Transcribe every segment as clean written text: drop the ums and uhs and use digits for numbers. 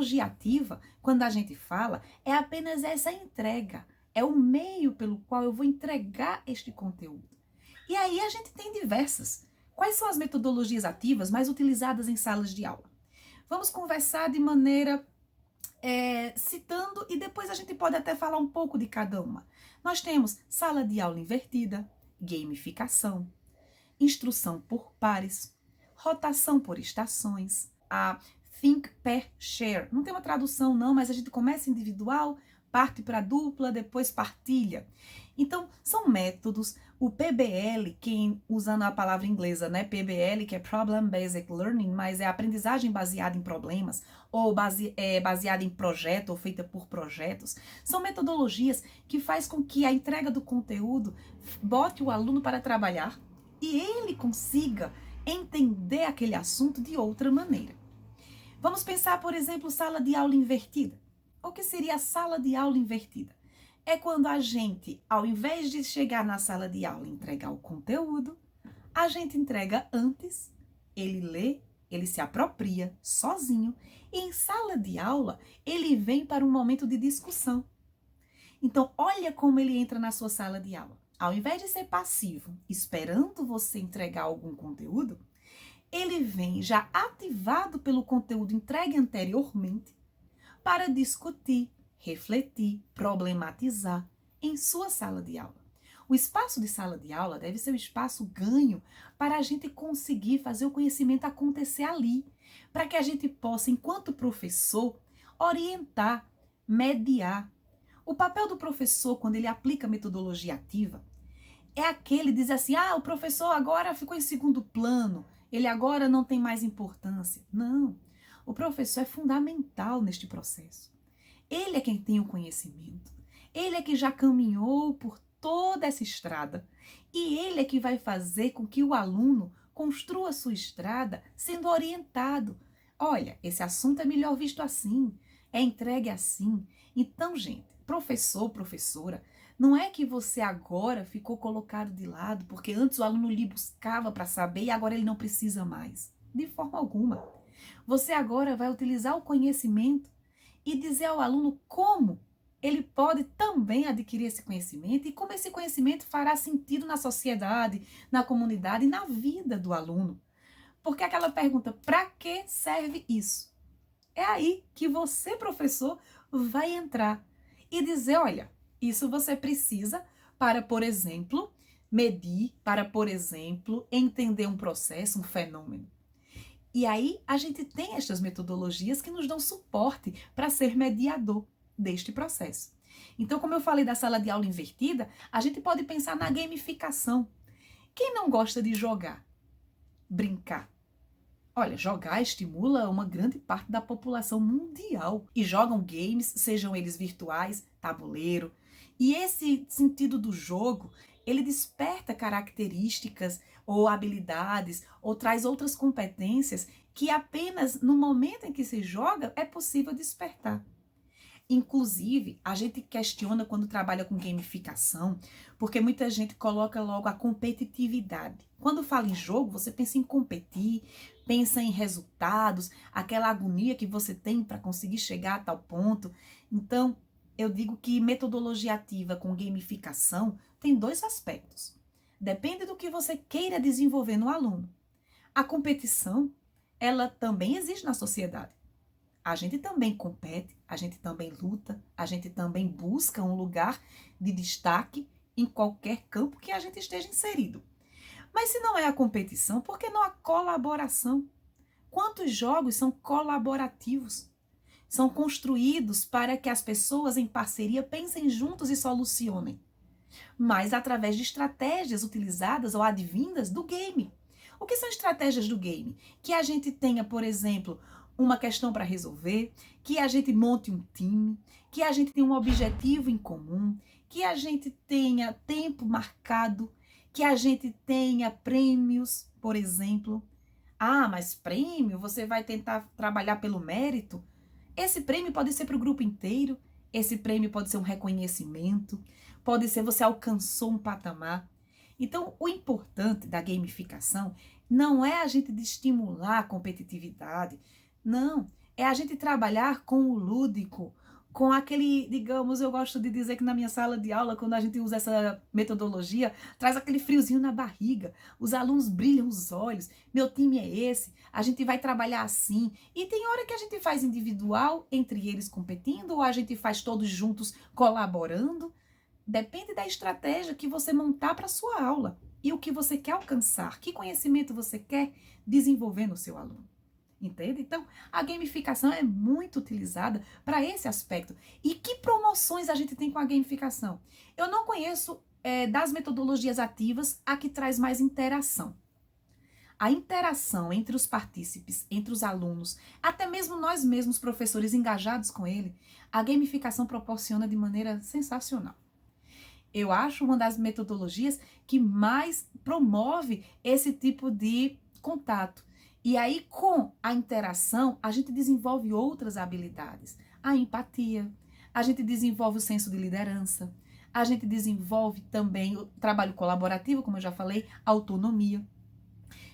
metodologia ativa, quando a gente fala, é apenas essa entrega. É o meio pelo qual eu vou entregar este conteúdo. E aí a gente tem diversas. Quais são as metodologias ativas mais utilizadas em salas de aula? Vamos conversar de maneira citando e depois a gente pode até falar um pouco de cada uma. Nós temos sala de aula invertida, gamificação, instrução por pares, rotação por estações, a Think, Pair, Share. Não tem uma tradução não, mas a gente começa individual, parte para dupla, depois partilha. Então, são métodos. O PBL, usando a palavra inglesa, né? PBL, que é Problem Based Learning, mas é aprendizagem baseada em problemas, ou baseada em projeto, ou feita por projetos. São metodologias que faz com que a entrega do conteúdo bote o aluno para trabalhar e ele consiga entender aquele assunto de outra maneira. Vamos pensar, por exemplo, sala de aula invertida. O que seria a sala de aula invertida? É quando a gente, ao invés de chegar na sala de aula e entregar o conteúdo, a gente entrega antes, ele lê, ele se apropria sozinho, e em sala de aula ele vem para um momento de discussão. Então, olha como ele entra na sua sala de aula. Ao invés de ser passivo, esperando você entregar algum conteúdo, ele vem já ativado pelo conteúdo entregue anteriormente para discutir, refletir, problematizar em sua sala de aula. O espaço de sala de aula deve ser um espaço ganho para a gente conseguir fazer o conhecimento acontecer ali, para que a gente possa, enquanto professor, orientar, mediar. O papel do professor, quando ele aplica metodologia ativa, é aquele diz assim, o professor agora ficou em segundo plano, ele agora não tem mais importância. Não, o professor é fundamental neste processo. Ele é quem tem o conhecimento, ele é que já caminhou por toda essa estrada e ele é que vai fazer com que o aluno construa a sua estrada sendo orientado. Olha, esse assunto é melhor visto assim, é entregue assim. Então, gente, professor, professora, não é que você agora ficou colocado de lado, porque antes o aluno lhe buscava para saber e agora ele não precisa mais. De forma alguma. Você agora vai utilizar o conhecimento e dizer ao aluno como ele pode também adquirir esse conhecimento e como esse conhecimento fará sentido na sociedade, na comunidade e na vida do aluno. Porque aquela pergunta, para que serve isso? É aí que você, professor, vai entrar e dizer, olha, isso você precisa para, por exemplo, medir, para, por exemplo, entender um processo, um fenômeno. E aí a gente tem estas metodologias que nos dão suporte para ser mediador deste processo. Então, como eu falei da sala de aula invertida, a gente pode pensar na gamificação. Quem não gosta de jogar, brincar? Olha, jogar estimula uma grande parte da população mundial e jogam games, sejam eles virtuais, tabuleiro. E esse sentido do jogo, ele desperta características ou habilidades ou traz outras competências que apenas no momento em que se joga é possível despertar. Inclusive, a gente questiona quando trabalha com gamificação, porque muita gente coloca logo a competitividade. Quando fala em jogo, você pensa em competir, pensa em resultados, aquela agonia que você tem para conseguir chegar a tal ponto. Então, eu digo que metodologia ativa com gamificação tem dois aspectos. Depende do que você queira desenvolver no aluno. A competição, ela também existe na sociedade. A gente também compete, a gente também luta, a gente também busca um lugar de destaque em qualquer campo que a gente esteja inserido. Mas se não é a competição, por que não a colaboração? Quantos jogos são colaborativos? São construídos para que as pessoas em parceria pensem juntos e solucionem, mas através de estratégias utilizadas ou advindas do game. O que são estratégias do game? Que a gente tenha, por exemplo, uma questão para resolver, que a gente monte um time, que a gente tenha um objetivo em comum, que a gente tenha tempo marcado, que a gente tenha prêmios, por exemplo. Mas prêmio, você vai tentar trabalhar pelo mérito? Esse prêmio pode ser para o grupo inteiro, esse prêmio pode ser um reconhecimento, pode ser você alcançou um patamar. Então, o importante da gamificação não é a gente estimular a competitividade, não, é a gente trabalhar com o lúdico, com aquele, digamos, eu gosto de dizer que na minha sala de aula, quando a gente usa essa metodologia, traz aquele friozinho na barriga, os alunos brilham os olhos, meu time é esse, a gente vai trabalhar assim. E tem hora que a gente faz individual, entre eles competindo, ou a gente faz todos juntos colaborando. Depende da estratégia que você montar para a sua aula e o que você quer alcançar, que conhecimento você quer desenvolver no seu aluno. Entende? Então, a gamificação é muito utilizada para esse aspecto. E que promoções a gente tem com a gamificação? Eu não conheço das metodologias ativas a que traz mais interação. A interação entre os partícipes, entre os alunos, até mesmo nós mesmos, professores engajados com ele, a gamificação proporciona de maneira sensacional. Eu acho uma das metodologias que mais promove esse tipo de contato. E aí, com a interação, a gente desenvolve outras habilidades. A empatia, a gente desenvolve o senso de liderança, a gente desenvolve também o trabalho colaborativo, como eu já falei, a autonomia.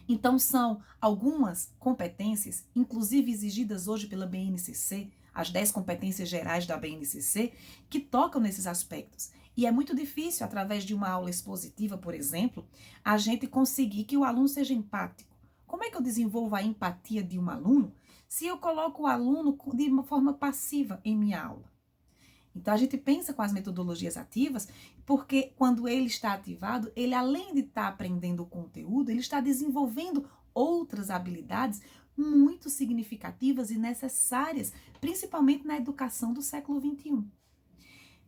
Então, são algumas competências, inclusive exigidas hoje pela BNCC, as 10 competências gerais da BNCC, que tocam nesses aspectos. E é muito difícil, através de uma aula expositiva, por exemplo, a gente conseguir que o aluno seja empático. Como é que eu desenvolvo a empatia de um aluno se eu coloco o aluno de uma forma passiva em minha aula? Então, a gente pensa com as metodologias ativas, porque quando ele está ativado, ele além de estar aprendendo o conteúdo, ele está desenvolvendo outras habilidades muito significativas e necessárias, principalmente na educação do século XXI.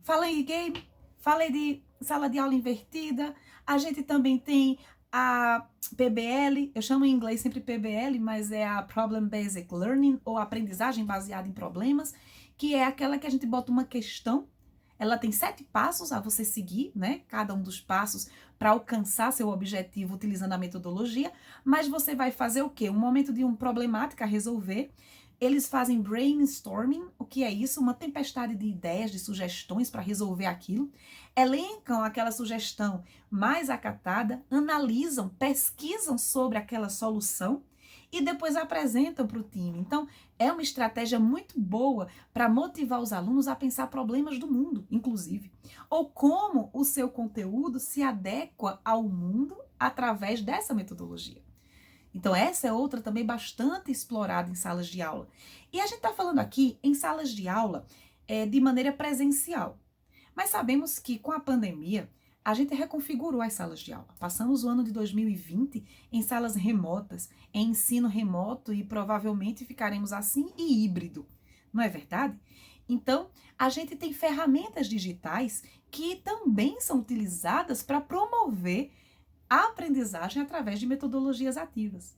Falei de game, falei de sala de aula invertida, a gente também tem a PBL, eu chamo em inglês sempre PBL, mas é a Problem Based Learning, ou aprendizagem baseada em problemas, que é aquela que a gente bota uma questão, ela tem 7 passos a você seguir, né? Cada um dos passos para alcançar seu objetivo utilizando a metodologia, mas você vai fazer o quê? Um momento de uma problemática a resolver. Eles fazem brainstorming, o que é isso? Uma tempestade de ideias, de sugestões para resolver aquilo. Elencam aquela sugestão mais acatada, analisam, pesquisam sobre aquela solução e depois apresentam para o time. Então, é uma estratégia muito boa para motivar os alunos a pensar problemas do mundo, inclusive. Ou como o seu conteúdo se adequa ao mundo através dessa metodologia. Então, essa é outra também bastante explorada em salas de aula. E a gente está falando aqui em salas de aula de maneira presencial. Mas sabemos que com a pandemia, a gente reconfigurou as salas de aula. Passamos o ano de 2020 em salas remotas, em ensino remoto e provavelmente ficaremos assim e híbrido. Não é verdade? Então, a gente tem ferramentas digitais que também são utilizadas para promover a aprendizagem através de metodologias ativas.